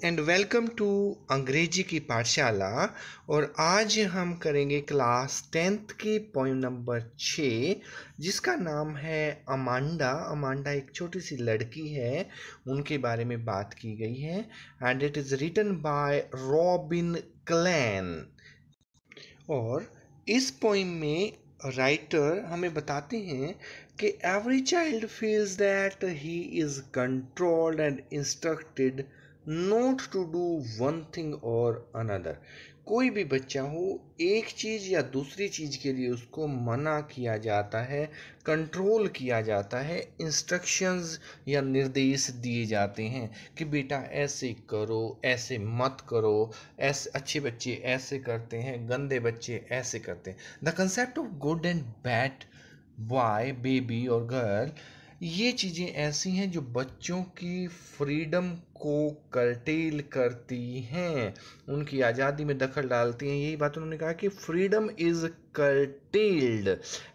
And welcome to अंग्रेजी की पाठशाला। और आज हम करेंगे क्लास 10th की पोएम नंबर 6 जिसका नाम है अमांडा। अमांडा एक छोटी सी लड़की है, उनके बारे में बात की गई है and it is written by Robin Klein. और इस पोएम में राइटर हमें बताते हैं कि every child feels that he is controlled and instructed not to do one thing और अनदर। कोई भी बच्चा हो, एक चीज़ या दूसरी चीज़ के लिए उसको मना किया जाता है, कंट्रोल किया जाता है, इंस्ट्रक्शंस या निर्देश दिए जाते हैं कि बेटा ऐसे करो, ऐसे मत करो, ऐसे अच्छे बच्चे ऐसे करते हैं, गंदे बच्चे ऐसे करते हैं। The concept of good and bad boy, baby और गर्ल, ये चीज़ें ऐसी हैं जो बच्चों की फ्रीडम को कर्टेल करती हैं, उनकी आज़ादी में दखल डालती हैं। यही बात उन्होंने कहा कि फ्रीडम इज़ कर्टेल्ड,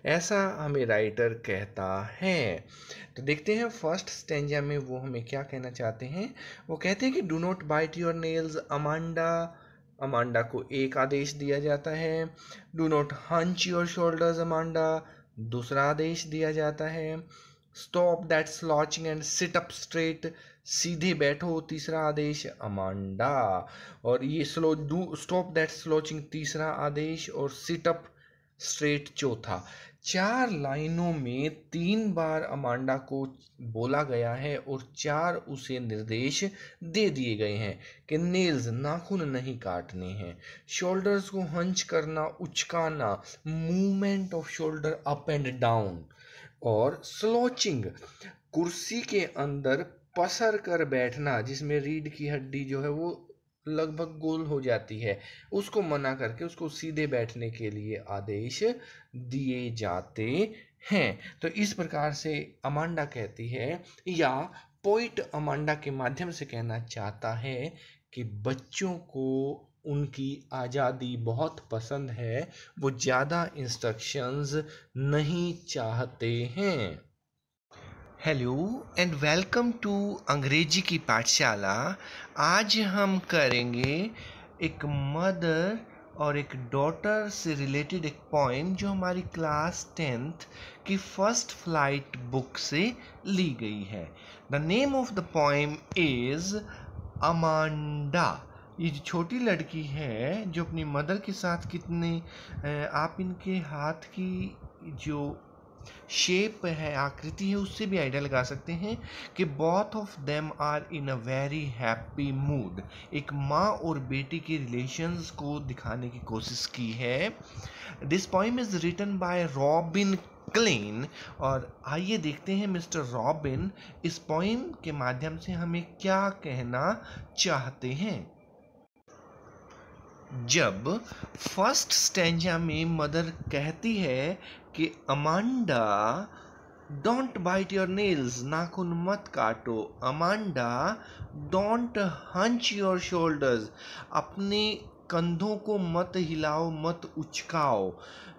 ऐसा हमें राइटर कहता है। तो देखते हैं फर्स्ट स्टेंजा में वो हमें क्या कहना चाहते हैं। वो कहते हैं कि do not bite your nails Amanda. Amanda को एक आदेश दिया जाता है। Do not hunch your shoulders Amanda, दूसरा आदेश दिया जाता है। Stop that slouching and sit up straight, सीधे बैठो, तीसरा आदेश अमांडा। और ये स्टॉप दैट स्लॉचिंग तीसरा आदेश और सिट अप स्ट्रेट चौथा। 4 लाइनों में 3 बार अमांडा को बोला गया है और 4 उसे निर्देश दे दिए गए हैं कि नेल्स नाखून नहीं काटने हैं, शोल्डर्स को हंच करना, उचकाना, movement of shoulder up and down, और स्लोचिंग कुर्सी के अंदर पसर कर बैठना जिसमें रीढ़ की हड्डी जो है वो लगभग गोल हो जाती है, उसको मना करके उसको सीधे बैठने के लिए आदेश दिए जाते हैं। तो इस प्रकार से अमांडा कहती है, या पोइट अमांडा के माध्यम से कहना चाहता है कि बच्चों को उनकी आज़ादी बहुत पसंद है, वो ज़्यादा इंस्ट्रक्शंस नहीं चाहते हैं। हेलो एंड वेलकम टू अंग्रेजी की पाठशाला। आज हम करेंगे एक मदर और एक डॉटर से रिलेटेड एक पोएम जो हमारी क्लास 10th की फर्स्ट फ्लाइट बुक से ली गई है। The name of the poem is Amanda. ये जो छोटी लड़की है जो अपनी मदर के साथ कितने आप इनके हाथ की जो शेप है, आकृति है, उससे भी आइडिया लगा सकते हैं कि both of them are in a very happy mood. एक माँ और बेटी के रिलेशंस को दिखाने की कोशिश की है। This poem is written by Robin Klein. और आइए देखते हैं मिस्टर रॉबिन इस पोएम के माध्यम से हमें क्या कहना चाहते हैं। जब फर्स्ट स्टेंजा में मदर कहती है कि Amanda don't bite your nails, नाखून मत काटो, Amanda don't hunch your shoulders, अपने कंधों को मत हिलाओ, मत उचकाओ,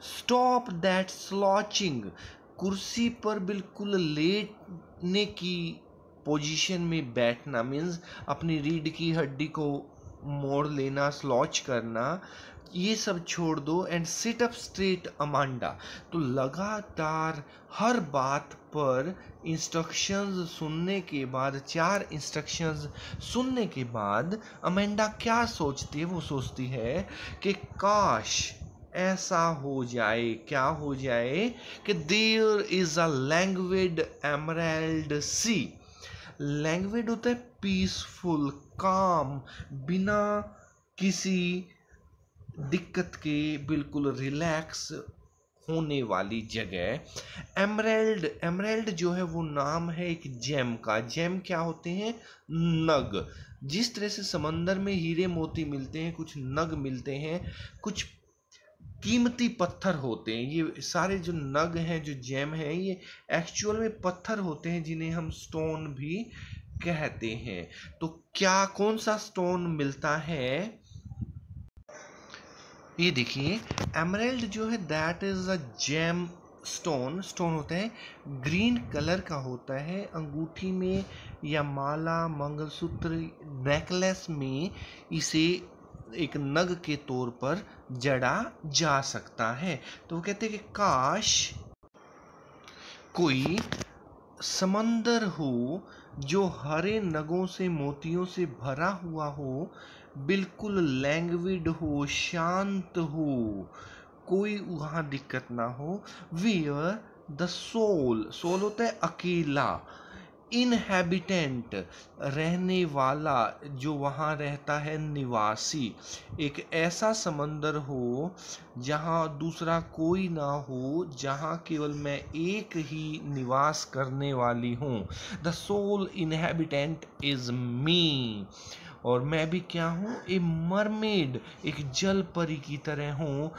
स्टॉप दैट स्लॉचिंग, कुर्सी पर बिल्कुल लेटने की पोजीशन में बैठना, मीन्स अपनी रीढ़ की हड्डी को मोड़ लेना, स्लॉच करना, ये सब छोड़ दो। And sit up straight Amanda, तो लगातार हर बात पर इंस्ट्रक्शंस सुनने के बाद, 4 इंस्ट्रक्शंस सुनने के बाद अमांडा क्या सोचती है, वो सोचती है कि काश ऐसा हो जाए, क्या हो जाए कि देयर इज अ लैंग्वेड एमराल्ड सी। लैंग्वेड होता है पीसफुल, काम, बिना किसी दिक्कत के बिल्कुल रिलैक्स होने वाली जगह। एमराल्ड, एमराल्ड जो है वो नाम है एक जेम का। जेम क्या होते हैं? नग। जिस तरह से समंदर में हीरे मोती मिलते हैं, कुछ नग मिलते हैं, कुछ कीमती पत्थर होते हैं। ये सारे जो नग हैं, जो जेम हैं, ये एक्चुअल में पत्थर होते हैं जिन्हें हम स्टोन भी कहते हैं। तो क्या कौन सा स्टोन मिलता है? ये देखिए, एमराल्ड जो है that is a gem stone stone होता है ग्रीन कलर का होता है, अंगूठी में या माला मंगलसूत्र नेकलेस में इसे एक नग के तौर पर जड़ा जा सकता है। तो वो कहते हैं कि काश कोई समंदर हो जो हरे नगों से मोतियों से भरा हुआ हो, बिल्कुल लैंग्विड हो, शांत हो, कोई वहाँ दिक्कत ना हो। वियर द सोल, सोल होता है अकेला, इनहैबिटेंट रहने वाला, जो वहाँ रहता है निवासी, एक ऐसा समंदर हो जहाँ दूसरा कोई ना हो, जहाँ केवल मैं एक ही निवास करने वाली हूँ। The sole inhabitant is me, और मैं भी क्या हूँ, ए मरमेड, एक जल परी की तरह हूँ,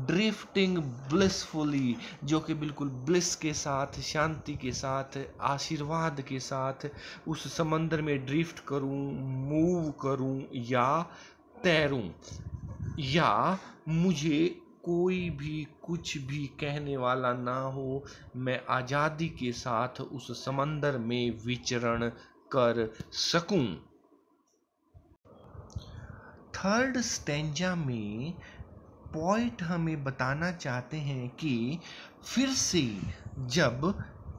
ड्रिफ्टिंग ब्लिसफुली, जो कि बिल्कुल ब्लिस के साथ, शांति के साथ, आशीर्वाद के साथ उस समंदर में ड्रिफ्ट करूँ, मूव करूँ या तैरूँ, या मुझे कोई भी कुछ भी कहने वाला ना हो, मैं आज़ादी के साथ उस समंदर में विचरण कर सकूं। थर्ड स्टेंजा में पॉइंट हमें बताना चाहते हैं कि फिर से जब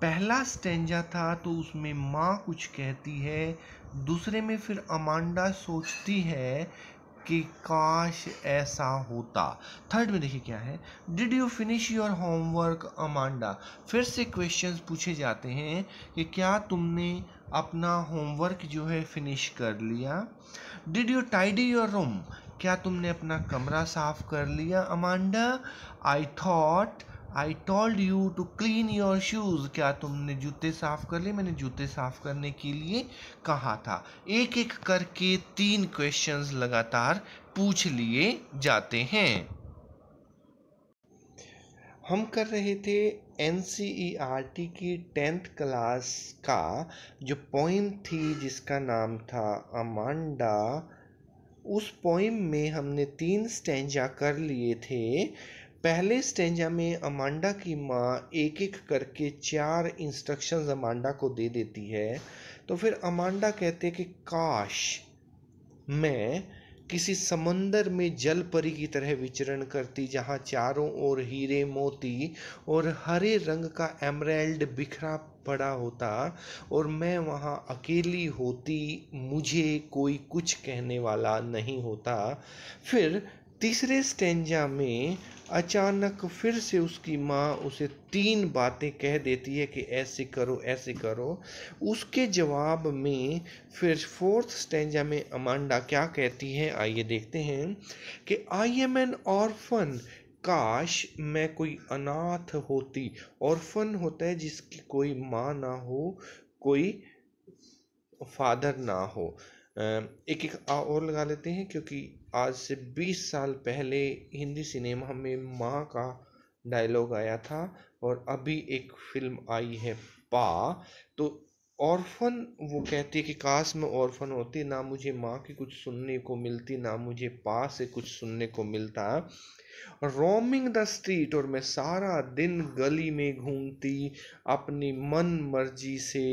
पहला स्टेंजा था तो उसमें माँ कुछ कहती है, दूसरे में फिर अमांडा सोचती है कि काश ऐसा होता। थर्ड में देखिए क्या है, did you finish your homework Amanda, फिर से क्वेश्चंस पूछे जाते हैं कि क्या तुमने अपना होमवर्क जो है फिनिश कर लिया। Did you tidy your room, क्या तुमने अपना कमरा साफ कर लिया Amanda. I told you to clean your shoes, क्या तुमने जूते साफ कर लिए, मैंने जूते साफ करने के लिए कहा था। एक एक करके 3 क्वेश्चंस लगातार पूछ लिए जाते हैं। हम कर रहे थे NCERT की 10th क्लास का जो पोइम थी जिसका नाम था अमांडा। उस पोइम में हमने 3 स्टेंजा कर लिए थे। पहले स्टेंजा में अमांडा की माँ एक एक करके 4 इंस्ट्रक्शंस अमांडा को दे देती है। तो फिर अमांडा कहते कि काश मैं किसी समंदर में जल परी की तरह विचरण करती, जहाँ चारों ओर हीरे मोती और हरे रंग का एमराल्ड बिखरा पड़ा होता, और मैं वहाँ अकेली होती, मुझे कोई कुछ कहने वाला नहीं होता। फिर तीसरे स्टेंजा में अचानक फिर से उसकी माँ उसे 3 बातें कह देती है कि ऐसे करो ऐसे करो। उसके जवाब में फिर फोर्थ स्टेंजा में अमांडा क्या कहती है, आइए देखते हैं कि आई एम एन ऑर्फन, काश मैं कोई अनाथ होती। ऑर्फन होता है जिसकी कोई माँ ना हो, कोई फादर ना हो। एक एक और लगा लेते हैं, क्योंकि आज से 20 साल पहले हिंदी सिनेमा में माँ का डायलॉग आया था और अभी एक फिल्म आई है पा। तो ऑर्फन वो कहती है कि काश मैं ऑर्फन होती, ना मुझे माँ की कुछ सुनने को मिलती, ना मुझे पा से कुछ सुनने को मिलता। रोमिंग द स्ट्रीट, और मैं सारा दिन गली में घूमती, अपनी मन मर्जी से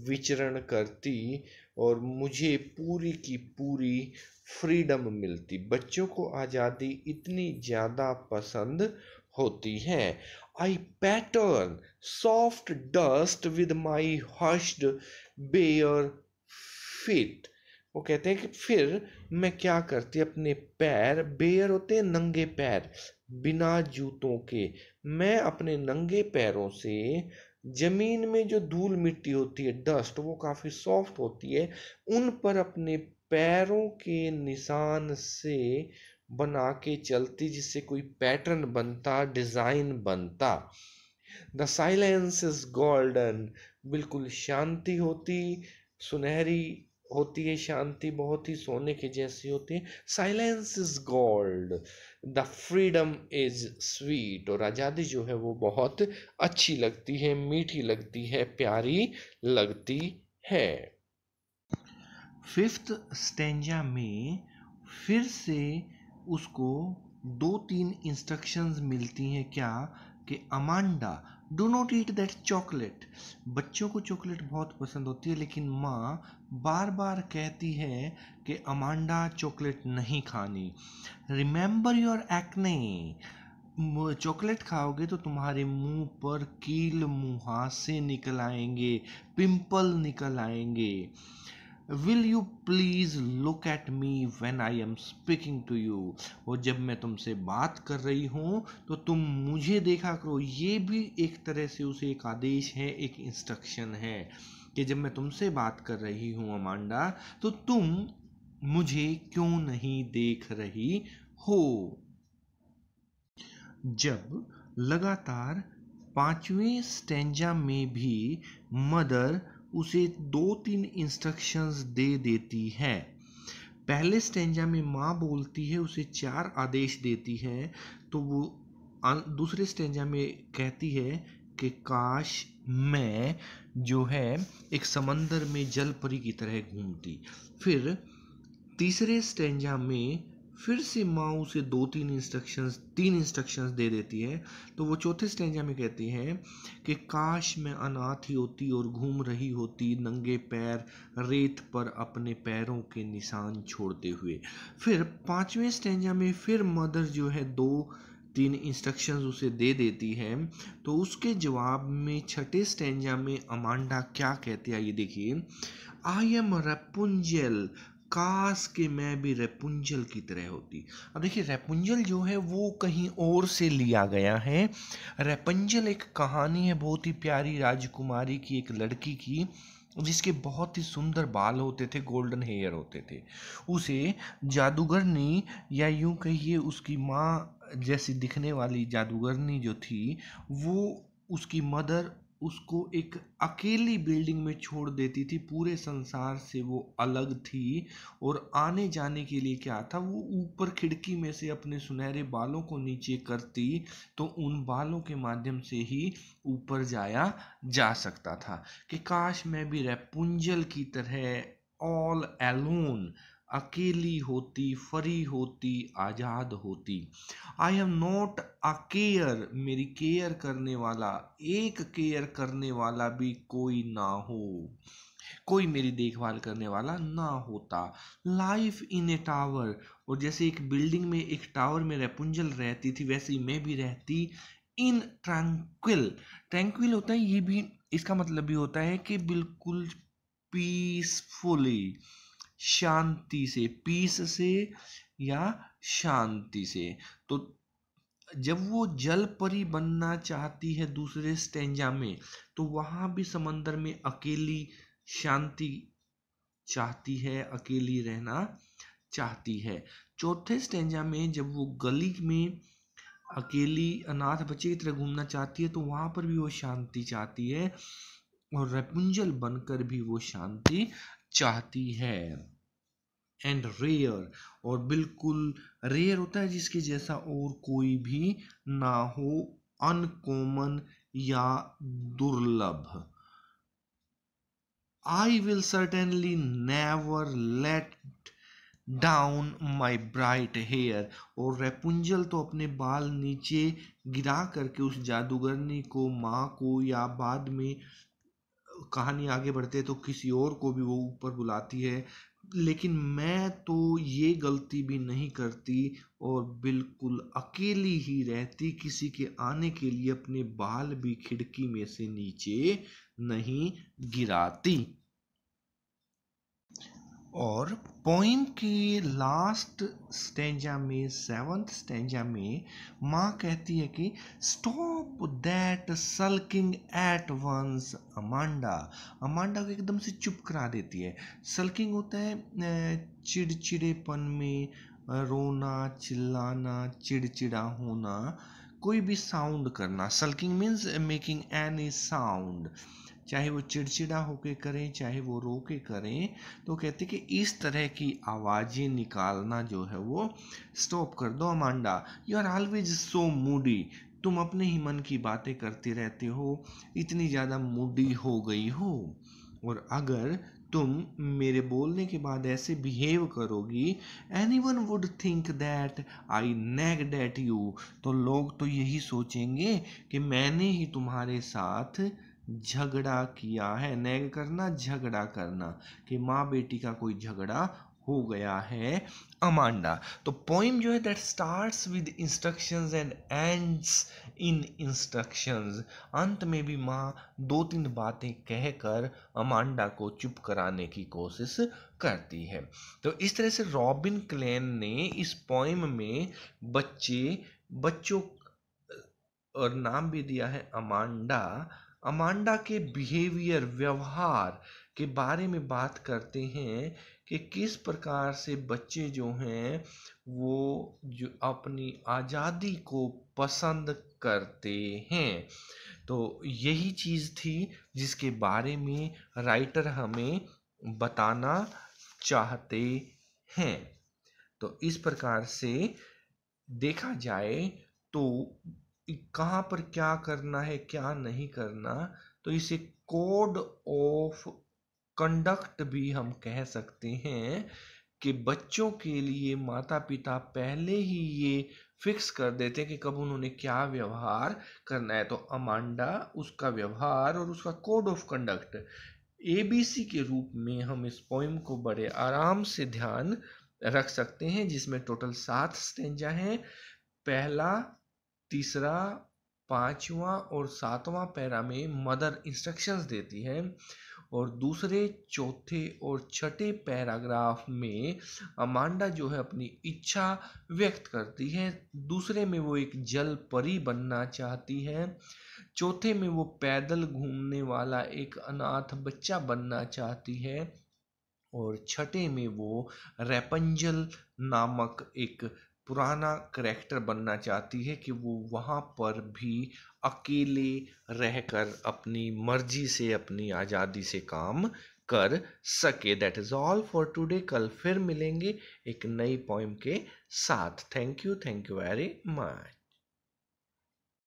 विचरण करती, और मुझे पूरी की पूरी फ्रीडम मिलती। बच्चों को आज़ादी इतनी ज़्यादा पसंद होती है। I pattern soft dust with my hushed bare feet, वो कहते हैं कि फिर मैं क्या करती, अपने पैर, बेयर होते हैं नंगे पैर, बिना जूतों के, मैं अपने नंगे पैरों से जमीन में जो धूल मिट्टी होती है, डस्ट, वो काफ़ी सॉफ्ट होती है, उन पर अपने पैरों के निशान से बना के चलती, जिससे कोई पैटर्न बनता, डिज़ाइन बनता। द साइलेंस इज गोल्डन, बिल्कुल शांति होती, सुनहरी होती है शांति, बहुत ही सोने के जैसी होती है। Silence is gold, the freedom is sweet, और आज़ादी जो है वो बहुत अच्छी लगती है, मीठी लगती है, प्यारी लगती है। फिफ्थ स्टेंजा में फिर से उसको 2-3 इंस्ट्रक्शंस मिलती हैं, क्या, कि Amanda do not eat that chocolate. बच्चों को चॉकलेट बहुत पसंद होती है, लेकिन माँ बार बार कहती है कि अमांडा चॉकलेट नहीं खानी। रिमेंबर योर एक्ने, चॉकलेट खाओगे तो तुम्हारे मुंह पर कील मुहासे निकल आएंगे, पिंपल निकल आएंगे। Will you please look at me when I am speaking to you, और जब मैं तुमसे बात कर रही हूँ तो तुम मुझे देखा करो। ये भी एक तरह से उसे एक आदेश है, एक इंस्ट्रक्शन है कि जब मैं तुमसे बात कर रही हूँ अमांडा, तो तुम मुझे क्यों नहीं देख रही हो। जब लगातार 5वें स्टैंजा में भी मदर उसे 2-3 इंस्ट्रक्शंस दे देती है। पहले स्टैंजा में माँ बोलती है, उसे 4 आदेश देती है, तो वो दूसरे स्टैंजा में कहती है कि काश मैं जो है एक समंदर में जल परी की तरह घूमती। फिर तीसरे स्टैंजा में फिर से माँ उसे 3 इंस्ट्रक्शंस दे देती है, तो वो चौथे स्टैंजा में कहती है कि काश मैं अनाथ ही होती और घूम रही होती नंगे पैर रेत पर अपने पैरों के निशान छोड़ते हुए। फिर 5वें स्टैंजा में फिर मदर जो है 2-3 इंस्ट्रक्शंस उसे दे देती है, तो उसके जवाब में छठे स्टैंजा में अमांडा क्या कहती है ये देखिए। आई एम रेपुंजल, काश के मैं भी रेपुंजल की तरह होती। अब देखिए रेपुंजल जो है वो कहीं और से लिया गया है। रेपुंजल एक कहानी है बहुत ही प्यारी राजकुमारी की, एक लड़की की, जिसके बहुत ही सुंदर बाल होते थे, गोल्डन हेयर होते थे। उसे जादूगरनी, या यूं कहिए उसकी माँ जैसी दिखने वाली जादूगरनी जो थी, वो उसकी मदर उसको एक अकेली बिल्डिंग में छोड़ देती थी। पूरे संसार से वो अलग थी, और आने जाने के लिए क्या था, वो ऊपर खिड़की में से अपने सुनहरे बालों को नीचे करती तो उन बालों के माध्यम से ही ऊपर जाया जा सकता था। कि काश मैं भी रेपुंजल की तरह ऑल एलोन, अकेली होती, फरी होती, आजाद होती। I am not a care, मेरी केयर करने वाला, एक केयर करने वाला भी कोई ना हो, कोई मेरी देखभाल करने वाला ना होता। लाइफ इन ए टावर, और जैसे एक बिल्डिंग में एक टावर में रेपुंजल रहती थी, वैसे ही मैं भी रहती। इन ट्रैंक्विल, ट्रैंक्विल होता है ये भी, इसका मतलब भी होता है कि बिल्कुल पीसफुली, शांति से, पीस से या शांति से। तो जब वो जल परी बनना चाहती है दूसरे स्टेंजा में, तो वहां भी समंदर में अकेली शांति चाहती है, अकेली रहना चाहती है। चौथे स्टेंजा में जब वो गली में अकेली अनाथ बच्चे की तरह घूमना चाहती है, तो वहां पर भी वो शांति चाहती है, और रेपुंजल बनकर भी वो शांति चाहती है। एंड रेयर, और बिल्कुल रेयर होता है जिसके जैसा और कोई भी ना हो, अनकॉमन या दुर्लभ। I will certainly never let down my bright hair, और रेपुंजल तो अपने बाल नीचे गिरा करके उस जादूगरनी को, माँ को, या बाद में कहानी आगे बढ़ते तो किसी और को भी वो ऊपर बुलाती है, लेकिन मैं तो ये गलती भी नहीं करती और बिल्कुल अकेली ही रहती, किसी के आने के लिए अपने बाल भी खिड़की में से नीचे नहीं गिराती। और पोइम के लास्ट स्टेंजा में, 7th स्टेंजा में, माँ कहती है कि stop that sulking at once Amanda, Amanda को एकदम से चुप करा देती है। सल्किंग होता है चिड़चिड़ेपन में, रोना, चिल्लाना, चिड़चिड़ा होना, कोई भी साउंड करना। Sulking means making any sound, चाहे वो चिड़चिड़ा होके करें, चाहे वो रो के करें, तो कहते कि इस तरह की आवाज़ें निकालना जो है वो स्टॉप कर दो Amanda. You are always so moody, तुम अपने ही मन की बातें करते रहते हो, इतनी ज़्यादा मूडी हो गई हो, और अगर तुम मेरे बोलने के बाद ऐसे बिहेव करोगी, anyone would think that I nagged at you, तो लोग तो यही सोचेंगे कि मैंने ही तुम्हारे साथ झगड़ा किया है। नेग करना, झगड़ा करना, कि माँ बेटी का कोई झगड़ा हो गया है। अमांडा। तो पोइम जो है that starts with instructions and ends in instructions, अंत में भी माँ दो तीन बातें कहकर अमांडा को चुप कराने की कोशिश करती है। तो इस तरह से रॉबिन क्लेन ने इस पोइम में बच्चों और नाम भी दिया है अमांडा, अमांडा के बिहेवियर, व्यवहार के बारे में बात करते हैं कि किस प्रकार से बच्चे जो हैं वो जो अपनी आज़ादी को पसंद करते हैं। तो यही चीज़ थी जिसके बारे में राइटर हमें बताना चाहते हैं। तो इस प्रकार से देखा जाए तो कहाँ पर क्या करना है, क्या नहीं करना, तो इसे कोड ऑफ कंडक्ट भी हम कह सकते हैं कि बच्चों के लिए माता पिता पहले ही ये फिक्स कर देते हैं कि कब उन्होंने क्या व्यवहार करना है। तो अमांडा, उसका व्यवहार और उसका कोड ऑफ कंडक्ट ABC के रूप में हम इस पोइम को बड़े आराम से ध्यान रख सकते हैं, जिसमें टोटल 7 स्टेंजा हैं। पहला, तीसरा, पांचवा और सातवां पैरा में मदर इंस्ट्रक्शंस देती है, और दूसरे, चौथे और छठे पैराग्राफ में अमांडा जो है अपनी इच्छा व्यक्त करती है। दूसरे में वो एक जल परी बनना चाहती है, चौथे में वो पैदल घूमने वाला एक अनाथ बच्चा बनना चाहती है, और छठे में वो रेपंजल नामक एक पुराना करैक्टर बनना चाहती है कि वो वहाँ पर भी अकेले रहकर अपनी मर्जी से, अपनी आज़ादी से काम कर सके। That is all for today. कल फिर मिलेंगे एक नई पोइम के साथ। Thank you very much.